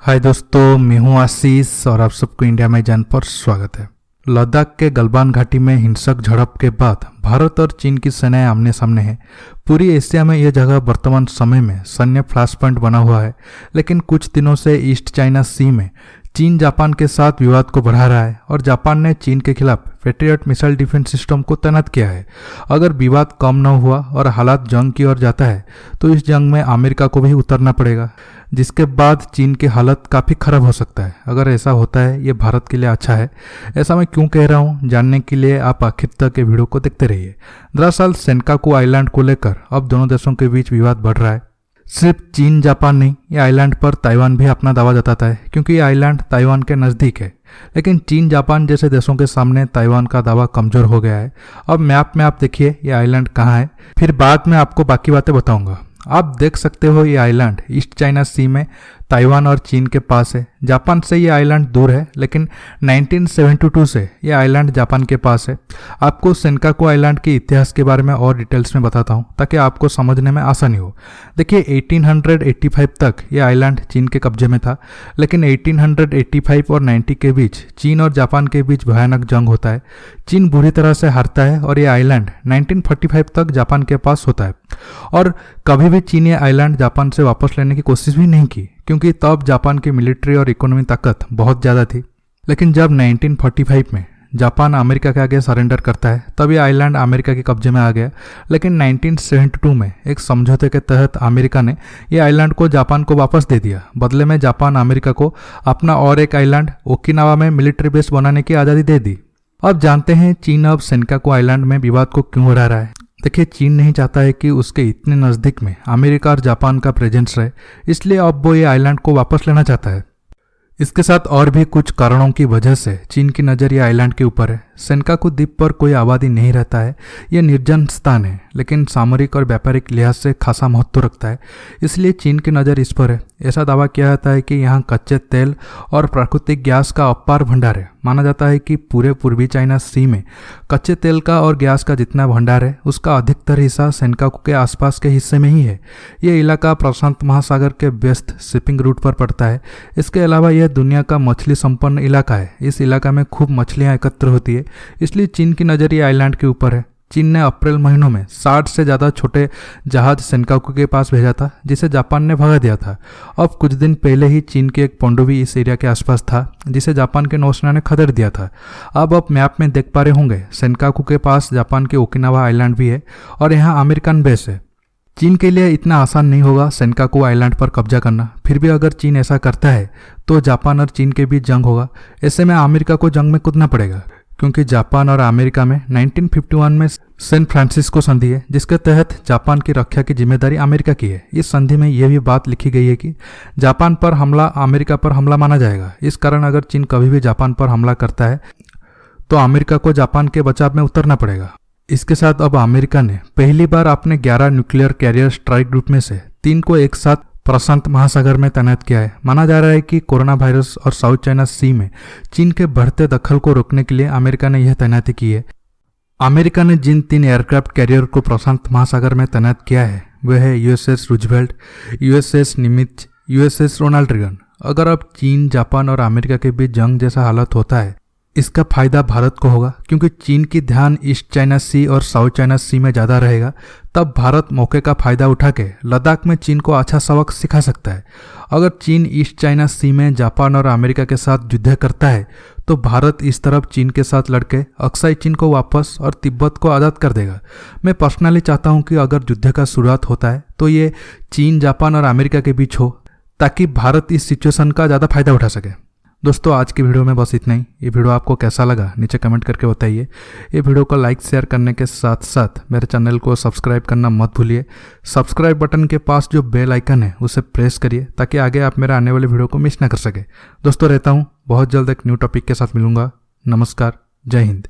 हाय दोस्तों, मैं हूं आशीष और आप सबको इंडिया में जान पर स्वागत है। लद्दाख के गलवान घाटी में हिंसक झड़प के बाद भारत और चीन की सेनाएं आमने सामने हैं। पूरी एशिया में यह जगह वर्तमान समय में सैन्य फ्लैश पॉइंट बना हुआ है, लेकिन कुछ दिनों से ईस्ट चाइना सी में चीन जापान के साथ विवाद को बढ़ा रहा है और जापान ने चीन के खिलाफ पैट्रियट मिसाइल डिफेंस सिस्टम को तैनात किया है। अगर विवाद कम न हुआ और हालात जंग की ओर जाता है तो इस जंग में अमेरिका को भी उतरना पड़ेगा, जिसके बाद चीन की हालत काफ़ी खराब हो सकता है। अगर ऐसा होता है ये भारत के लिए अच्छा है। ऐसा मैं क्यों कह रहा हूँ, जानने के लिए आप आखिर तक ये वीडियो को देखते रहिए। दरअसल सेनकाकू आइलैंड को लेकर अब दोनों देशों के बीच विवाद बढ़ रहा है। सिर्फ चीन जापान नहीं, ये आइलैंड पर ताइवान भी अपना दावा जताता है, क्योंकि ये आइलैंड ताइवान के नज़दीक है। लेकिन चीन जापान जैसे देशों के सामने ताइवान का दावा कमज़ोर हो गया है। अब मैप में आप देखिए ये आइलैंड कहाँ है, फिर बाद में आपको बाकी बातें बताऊंगा। आप देख सकते हो ये आइलैंड ईस्ट चाइना सी में ताइवान और चीन के पास है। जापान से ये आइलैंड दूर है, लेकिन 1972 से ये आइलैंड जापान के पास है। आपको सेनकाकू आइलैंड के इतिहास के बारे में और डिटेल्स में बताता हूँ ताकि आपको समझने में आसानी हो। देखिए 1885 तक ये आइलैंड चीन के कब्जे में था, लेकिन 1885 और 90 के बीच चीन और जापान के बीच भयानक जंग होता है। चीन बुरी तरह से हारता है और ये आइलैंड 1945 तक जापान के पास होता है। और कभी भी चीन ये आइलैंड जापान से वापस लेने की कोशिश भी नहीं की, क्योंकि तब जापान की मिलिट्री और इकोनॉमी ताकत बहुत ज़्यादा थी। लेकिन जब 1945 में जापान अमेरिका के आगे सरेंडर करता है, तब ये आइलैंड अमेरिका के कब्जे में आ गया। लेकिन 1972 में एक समझौते के तहत अमेरिका ने ये आइलैंड को जापान को वापस दे दिया। बदले में जापान अमेरिका को अपना और एक आइलैंड ओकिनावा में मिलिट्री बेस बनाने की आज़ादी दे दी। अब जानते हैं चीन अब सेनकाकू आइलैंड में विवाद को क्यों बढ़ा रहा है। देखिए, चीन नहीं चाहता है कि उसके इतने नज़दीक में अमेरिका और जापान का प्रेजेंस रहे, इसलिए अब वो ये आइलैंड को वापस लेना चाहता है। इसके साथ और भी कुछ कारणों की वजह से चीन की नज़र ये आइलैंड के ऊपर है। सेनकाकू द्वीप पर कोई आबादी नहीं रहता है, यह निर्जन स्थान है, लेकिन सामरिक और व्यापारिक लिहाज से खासा महत्व रखता है, इसलिए चीन की नज़र इस पर है। ऐसा दावा किया जाता है कि यहाँ कच्चे तेल और प्राकृतिक गैस का अपार भंडार है। माना जाता है कि पूरे पूर्वी चाइना सी में कच्चे तेल का और गैस का जितना भंडार है, उसका अधिकतर हिस्सा सेनकाकू के आसपास के हिस्से में ही है। ये इलाका प्रशांत महासागर के व्यस्त शिपिंग रूट पर पड़ता है। इसके अलावा यह दुनिया का मछली संपन्न इलाका है। इस इलाका में खूब मछलियाँ एकत्र होती है, इसलिए चीन की नज़र ये आइलैंड के ऊपर है। चीन ने अप्रैल महीनों में 60 से ज़्यादा छोटे जहाज सेनकाकू के पास भेजा था, जिसे जापान ने भगा दिया था। अब कुछ दिन पहले ही चीन की एक पनडुब्बी इस एरिया के आसपास था, जिसे जापान के नौसेना ने खदेड़ दिया था। अब आप मैप में देख पा रहे होंगे, सेनकाकू के पास जापान के ओकिनावा आइलैंड भी है और यहाँ अमेरिकन बेस है। चीन के लिए इतना आसान नहीं होगा सेनकाकू आइलैंड पर कब्जा करना। फिर भी अगर चीन ऐसा करता है तो जापान और चीन के बीच जंग होगा। ऐसे में अमेरिका को जंग में कूदना पड़ेगा, क्योंकि जापान और अमेरिका में 1951 में सैन फ्रांसिस्को संधि है, जिसके तहत जापान की रक्षा की जिम्मेदारी अमेरिका की है। इस संधि में यह भी बात लिखी गई है कि जापान पर हमला अमेरिका पर हमला माना जाएगा। इस कारण अगर चीन कभी भी जापान पर हमला करता है तो अमेरिका को जापान के बचाव में उतरना पड़ेगा। इसके साथ अब अमेरिका ने पहली बार अपने 11 न्यूक्लियर कैरियर स्ट्राइक ग्रुप में से 3 को एक साथ प्रशांत महासागर में तैनात किया है। माना जा रहा है कि कोरोना वायरस और साउथ चाइना सी में चीन के बढ़ते दखल को रोकने के लिए अमेरिका ने यह तैनाती की है। अमेरिका ने जिन 3 एयरक्राफ्ट कैरियर को प्रशांत महासागर में तैनात किया है वह है USS Roosevelt, USS Nimitz, USS Ronald Reagan. अगर अब चीन, जापान और अमेरिका के बीच जंग जैसा हालत होता है, इसका फायदा भारत को होगा, क्योंकि चीन की ध्यान ईस्ट चाइना सी और साउथ चाइना सी में ज़्यादा रहेगा। तब भारत मौके का फायदा उठा के लद्दाख में चीन को अच्छा सबक सिखा सकता है। अगर चीन ईस्ट चाइना सी में जापान और अमेरिका के साथ युद्ध करता है तो भारत इस तरफ चीन के साथ लड़के अक्साई चीन को वापस और तिब्बत को आज़ाद कर देगा। मैं पर्सनली चाहता हूँ कि अगर युद्ध का शुरुआत होता है तो ये चीन, जापान और अमेरिका के बीच हो, ताकि भारत इस सिचुएशन का ज़्यादा फायदा उठा सके। दोस्तों, आज की वीडियो में बस इतना ही। ये वीडियो आपको कैसा लगा नीचे कमेंट करके बताइए। ये वीडियो को लाइक शेयर करने के साथ साथ मेरे चैनल को सब्सक्राइब करना मत भूलिए। सब्सक्राइब बटन के पास जो बेल आइकन है उसे प्रेस करिए, ताकि आगे आप मेरे आने वाले वीडियो को मिस ना कर सके। दोस्तों, रहता हूँ, बहुत जल्द एक न्यू टॉपिक के साथ मिलूंगा। नमस्कार, जय हिंद।